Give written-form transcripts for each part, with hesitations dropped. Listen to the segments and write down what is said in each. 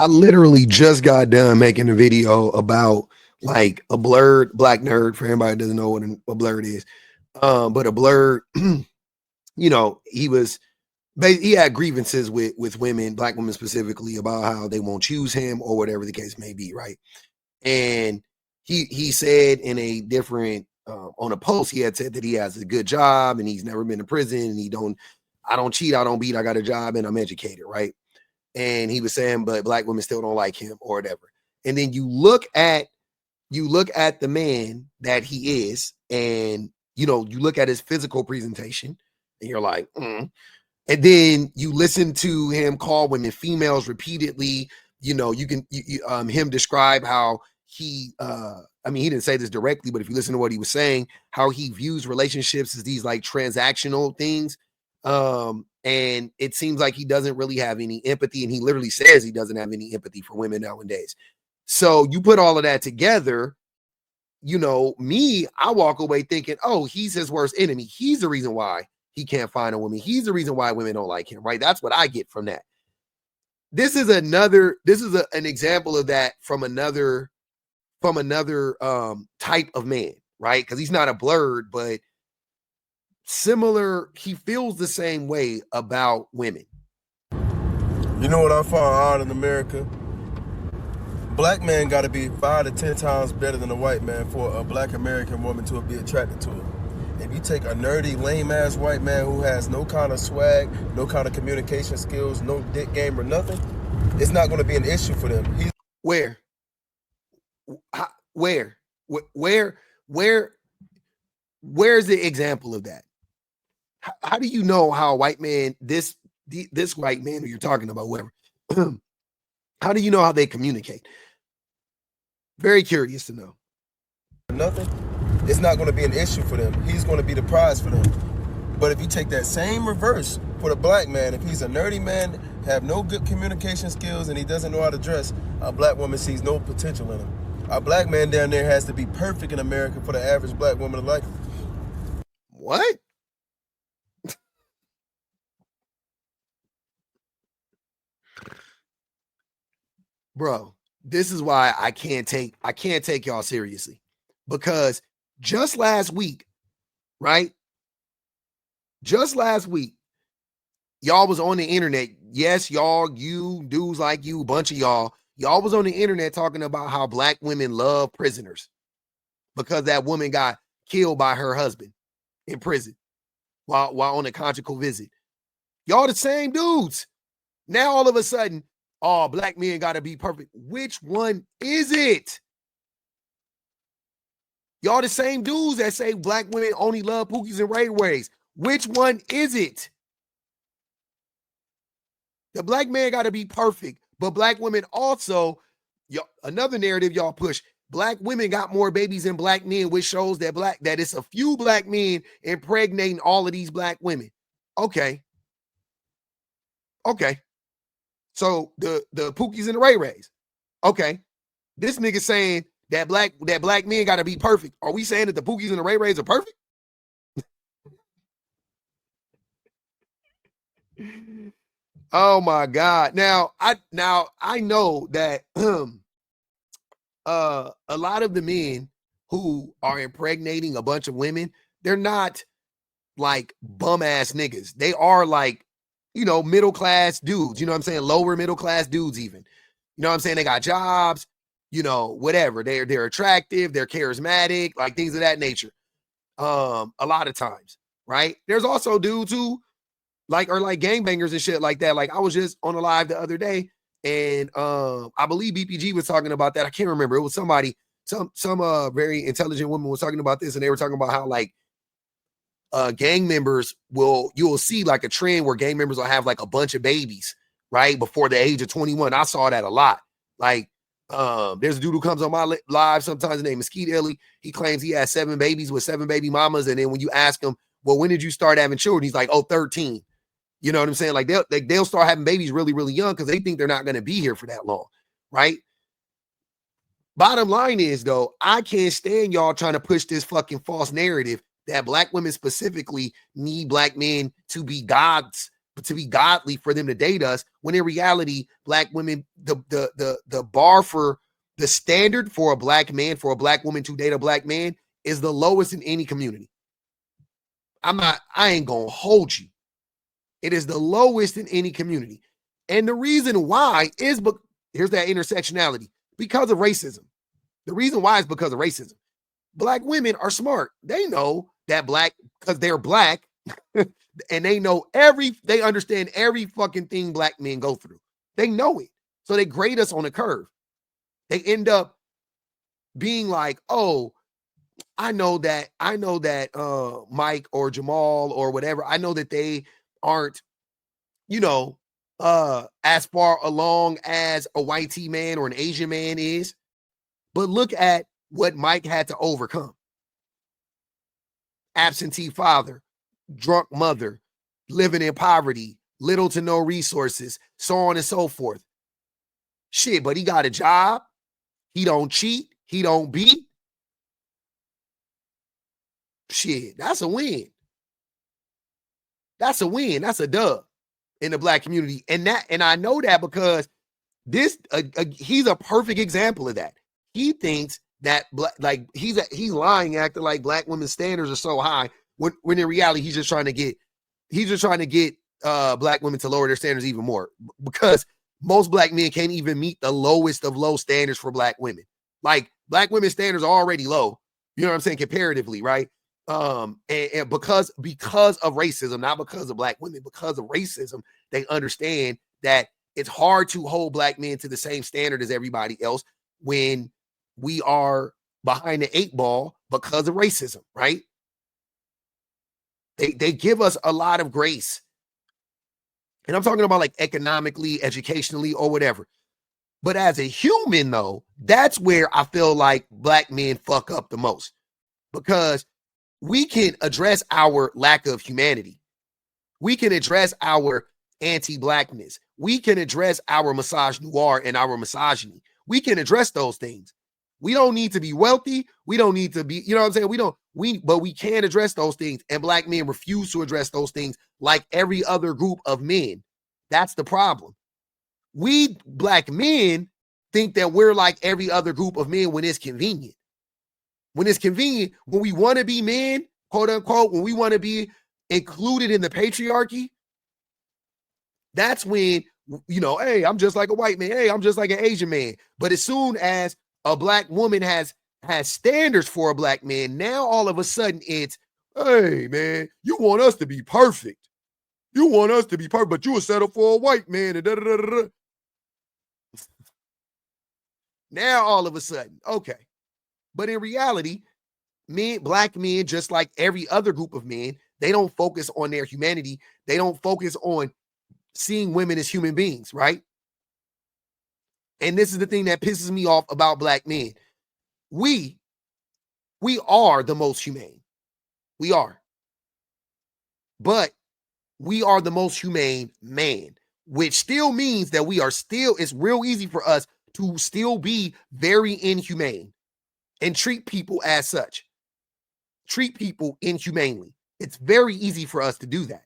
I literally just got done making a video about like a blurred black nerd. For anybody that doesn't know what a blurred is, but a blurred, he had grievances with women, black women specifically, about how they won't choose him or whatever the case may be, right? And he said in a different on a post, he had said that he has a good job and he's never been to prison and I don't cheat, I don't beat, I got a job and I'm educated, right? And he was saying, but black women still don't like him or whatever. And then you look at the man that he is, and you look at his physical presentation, and you're like, And then you listen to him call women females repeatedly. You can him describe how he he didn't say this directly, but if you listen to what he was saying, how he views relationships as these like transactional things. And it seems like he doesn't really have any empathy, and he literally says he doesn't have any empathy for women nowadays. So you put all of that together, I walk away thinking, oh, he's his worst enemy. He's the reason why he can't find a woman. He's the reason why women don't like him, right? That's what I get from that. This is an example of that from another type of man, right? Because he's not a blurred, but similar, he feels the same way about women. You know what I find odd in America? Black man got to be 5 to 10 times better than a white man for a black American woman to be attracted to him. If you take a nerdy, lame-ass white man who has no kind of swag, no kind of communication skills, no dick game or nothing, it's not going to be an issue for them. Where's the example of that? How do you know how a white man, this white man who you're talking about, whoever, how do you know how they communicate? Very curious to know. Nothing. It's not going to be an issue for them. He's going to be the prize for them. But if you take that same reverse for the black man, if he's a nerdy man, have no good communication skills, and he doesn't know how to dress, a black woman sees no potential in him. A black man down there has to be perfect in America for the average black woman to like him. What? Bro, this is why I can't take y'all seriously, because just last week, right? Just last week, y'all was on the internet. Yes, y'all, you dudes like you, a bunch of y'all was on the internet talking about how black women love prisoners because that woman got killed by her husband in prison while on a conjugal visit. Y'all the same dudes. Now all of a sudden, oh, black men got to be perfect. Which one is it? Y'all the same dudes that say black women only love pookies and ray-rays. Which one is it? The black man got to be perfect, but black women also, another narrative y'all push, black women got more babies than black men, which shows that it's a few black men impregnating all of these black women. Okay. So the pookies and the ray-rays. Okay. This nigga saying that black men got to be perfect. Are we saying that the pookies and the ray-rays are perfect? Oh my God. Now I know that a lot of the men who are impregnating a bunch of women, they're not like bum ass niggas. They are like, middle class dudes, you know what I'm saying? Lower middle class dudes even. You know what I'm saying? They got jobs, whatever. They're attractive, they're charismatic, like things of that nature. A lot of times, right? There's also dudes who are like gangbangers and shit like that. Like I was just on a live the other day, and I believe BPG was talking about that. I can't remember. It was somebody, some very intelligent woman was talking about this, and they were talking about how like gang members you'll see like a trend where gang members will have like a bunch of babies right before the age of 21. I saw that a lot. Like there's a dude who comes on my live sometimes, his name is Skeet Illy. He claims he has 7 babies with 7 baby mamas, and then when you ask him, well, when did you start having children? He's like, 13. You know what I'm saying? Like they'll start having babies really, really young because they think they're not going to be here for that long, right? Bottom line is, though, I can't stand y'all trying to push this fucking false narrative that black women specifically need black men to be gods to be godly for them to date us, when in reality, black women, the bar for the standard for a black man, for a black woman to date a black man is the lowest in any community. I ain't gonna hold you. It is the lowest in any community. And the reason why is, here's that intersectionality, because of racism. The reason why is because of racism. Black women are smart. They know that because they're black, and they understand every fucking thing black men go through. They know it. So they grade us on a curve. They end up being like, oh, I know that Mike or Jamal or whatever, I know that they aren't, as far along as a white T man or an Asian man is. But look at what Mike had to overcome. Absentee father, drunk mother, living in poverty, little to no resources, so on and so forth. Shit, but he got a job. He don't cheat. He don't beat. Shit, that's a win. That's a win. That's a dub in the black community. And I know that because he's a perfect example of that. He thinks that he's lying, acting like black women's standards are so high when in reality he's just trying to get black women to lower their standards even more, because most black men can't even meet the lowest of low standards for black women. Like, black women's standards are already low, you know what I'm saying, comparatively, right? And because of racism, not because of black women, because of racism, they understand that it's hard to hold black men to the same standard as everybody else when we are behind the 8 ball because of racism, right? They give us a lot of grace. And I'm talking about like economically, educationally, or whatever. But as a human, though, that's where I feel like black men fuck up the most, because we can address our lack of humanity. We can address our anti-blackness. We can address our misogynoir and our misogyny. We can address those things. We don't need to be wealthy. We don't need to be, you know what I'm saying? But we can address those things. And black men refuse to address those things like every other group of men. That's the problem. We black men think that we're like every other group of men when it's convenient. When it's convenient, when we want to be men, quote unquote, when we want to be included in the patriarchy, that's when, hey, I'm just like a white man. Hey, I'm just like an Asian man. But as soon as a black woman has standards for a black man, now all of a sudden it's, hey, man, you want us to be perfect. You want us to be perfect, but you will settle for a white man. And da-da-da-da-da. Now all of a sudden, okay. But in reality, black men, just like every other group of men, they don't focus on their humanity. They don't focus on seeing women as human beings, right? And this is the thing that pisses me off about black men. We are the most humane. We are. But we are the most humane man, which still means that it's real easy for us to still be very inhumane and treat people as such. Treat people inhumanely. It's very easy for us to do that.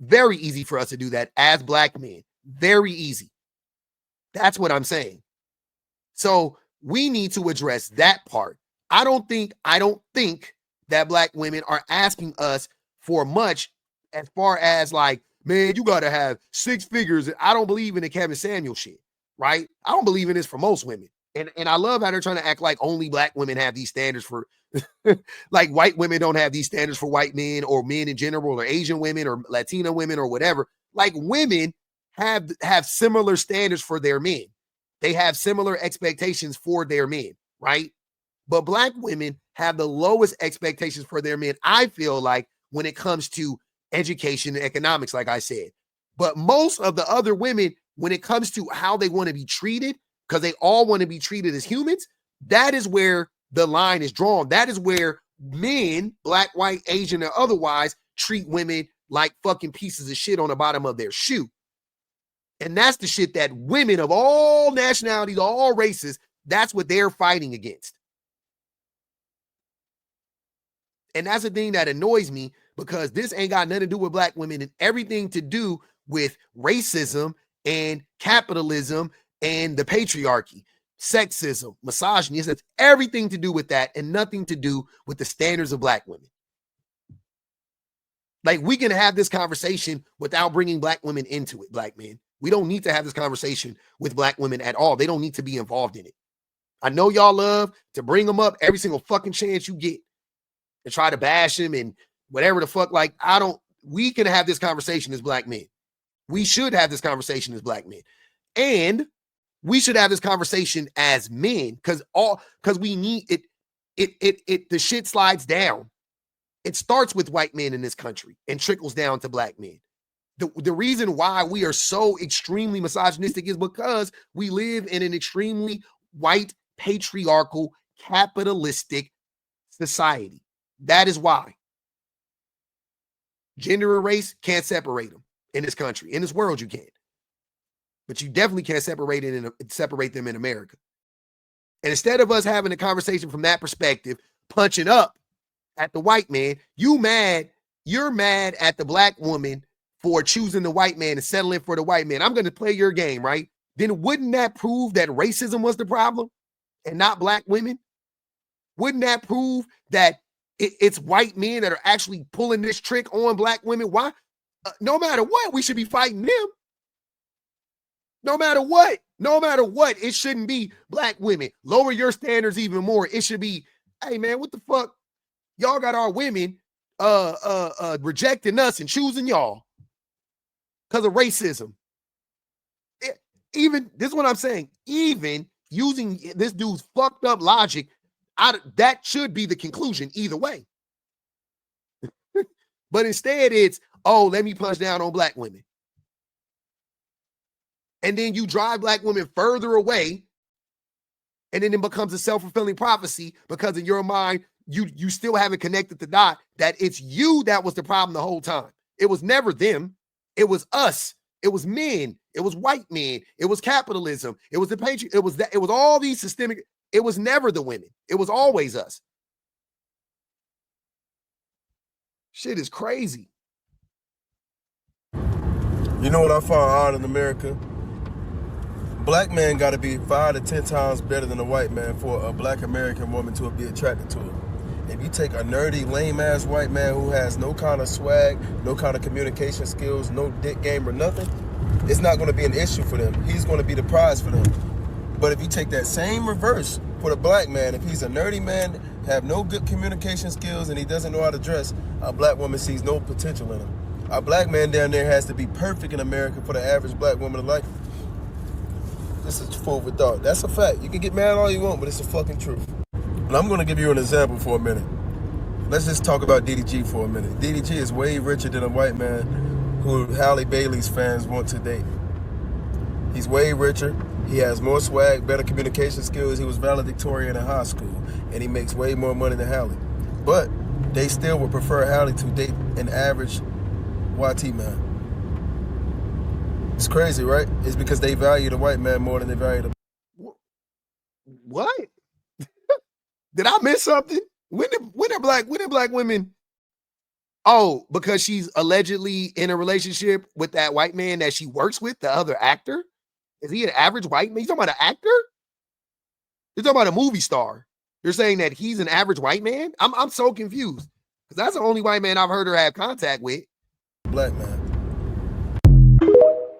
Very easy for us to do that as black men. Very easy. That's what I'm saying. So we need to address that part. I don't think that black women are asking us for much as far as like, man, you got to have 6 figures. I don't believe in the Kevin Samuel shit, right? I don't believe in this for most women. And I love how they're trying to act like only black women have these standards for, like white women don't have these standards for white men or men in general or Asian women or Latina women or whatever. Like, women have similar standards for their men. They have similar expectations for their men, right? But black women have the lowest expectations for their men, I feel like, when it comes to education and economics, like I said. But most of the other women, when it comes to how they want to be treated, because they all want to be treated as humans, that is where the line is drawn. That is where men, black, white, Asian, or otherwise, treat women like fucking pieces of shit on the bottom of their shoe. And that's the shit that women of all nationalities, all races, that's what they're fighting against. And that's the thing that annoys me, because this ain't got nothing to do with black women and everything to do with racism and capitalism and the patriarchy, sexism, misogyny. It has everything to do with that and nothing to do with the standards of black women. Like, we can have this conversation without bringing black women into it, black men. We don't need to have this conversation with black women at all. They don't need to be involved in it. I know y'all love to bring them up every single fucking chance you get and try to bash them and whatever the fuck. Like, we can have this conversation as black men. We should have this conversation as black men. And we should have this conversation as men because we need it. The shit slides down. It starts with white men in this country and trickles down to black men. The reason why we are so extremely misogynistic is because we live in an extremely white, patriarchal, capitalistic society. That is why. Gender and race can't separate them in this country. In this world, you can't. But you definitely can't separate them in America. And instead of us having a conversation from that perspective, punching up at the white man, you're mad at the black woman for choosing the white man and settling for the white man. I'm going to play your game, right? Then wouldn't that prove that racism was the problem and not black women? Wouldn't that prove that it's white men that are actually pulling this trick on black women? Why? No matter what, we should be fighting them. No matter what, it shouldn't be black women. Lower your standards even more. It should be, hey man, what the fuck? Y'all got our women rejecting us and choosing y'all because of racism. Even this is what I'm saying. Even using this dude's fucked up logic, that should be the conclusion either way. But instead, it's, oh, let me punch down on black women. And then you drive black women further away, and then it becomes a self-fulfilling prophecy because in your mind, you still haven't connected the dot that it's you that was the problem the whole time. It was never them. It was us. It was men. It was white men. It was capitalism. It was the patriot. It was all these systemic. It was never the women. It was always us. Shit is crazy. You know what I find odd in America? Black man got to be 5 to 10 times better than a white man for a black American woman to be attracted to him. If you take a nerdy, lame-ass white man who has no kind of swag, no kind of communication skills, no dick game or nothing, it's not going to be an issue for them. He's going to be the prize for them. But if you take that same reverse for the black man, if he's a nerdy man, have no good communication skills, and he doesn't know how to dress, a black woman sees no potential in him. A black man down there has to be perfect in America for the average black woman to like him. This is food for thought. That's a fact. You can get mad all you want, but it's the fucking truth. And I'm going to give you an example for a minute. Let's just talk about DDG for a minute. DDG is way richer than a white man who Hallie Bailey's fans want to date. He's way richer. He has more swag, better communication skills. He was valedictorian in high school, and he makes way more money than Hallie. But they still would prefer Hallie to date an average YT man. It's crazy, right? It's because they value the white man more than they value the... What? Did I miss something? When are black women? Oh, because she's allegedly in a relationship with that white man that she works with, the other actor? Is he an average white man? You talking about an actor? You're talking about a movie star. You're saying that he's an average white man? I'm so confused. Because that's the only white man I've heard her have contact with. Black man.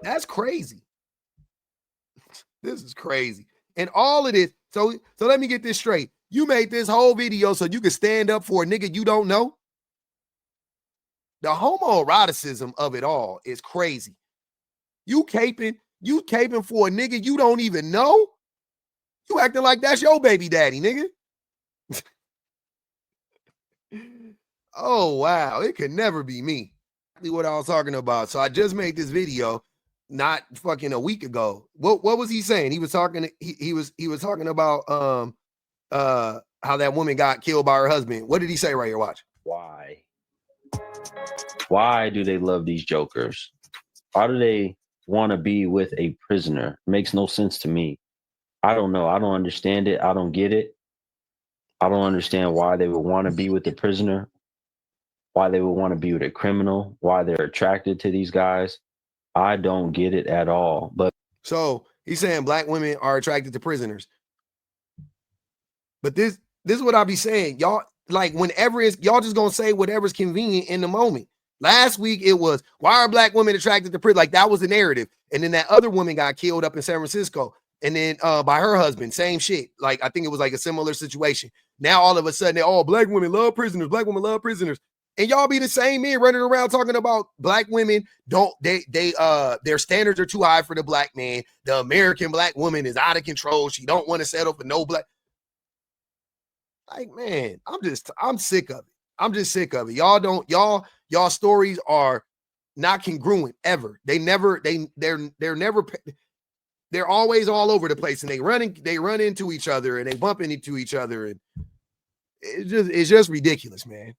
That's crazy. This is crazy. And all of this, so let me get this straight. You made this whole video so you could stand up for a nigga you don't know? The homoeroticism of it all is crazy. You caping for a nigga you don't even know? You acting like that's your baby daddy, nigga. Oh, wow. It could never be me. What I was talking about. So I just made this video not fucking a week ago. What was he saying? He was talking he was talking about how that woman got killed by her husband. What did he say right here? Watch. Why do they love these jokers? Why do they want to be with a prisoner? It makes no sense to me. I don't know. I don't understand it. I don't get it. I don't understand why they would want to be with the prisoner. why they would want to be with a criminal, why they're attracted to these guys. I don't get it at all. But so he's saying black women are attracted to prisoners. But this is what I be saying. Y'all, like, whenever it's, y'all just gonna say whatever's convenient in the moment. Last week it was, why are black women attracted to prison? Like, that was the narrative. And then that other woman got killed up in San Francisco. And then by her husband, same shit. Like, I think it was like a similar situation. Now all of a sudden, black women love prisoners. Black women love prisoners. And y'all be the same men running around talking about black women their standards are too high for the black man. The American black woman is out of control. She don't want to settle for no black. Like, man, I'm sick of it. I'm just sick of it. Y'all stories are not congruent ever. They're always all over the place, and they run into each other and they bump into each other, and it's just ridiculous, man.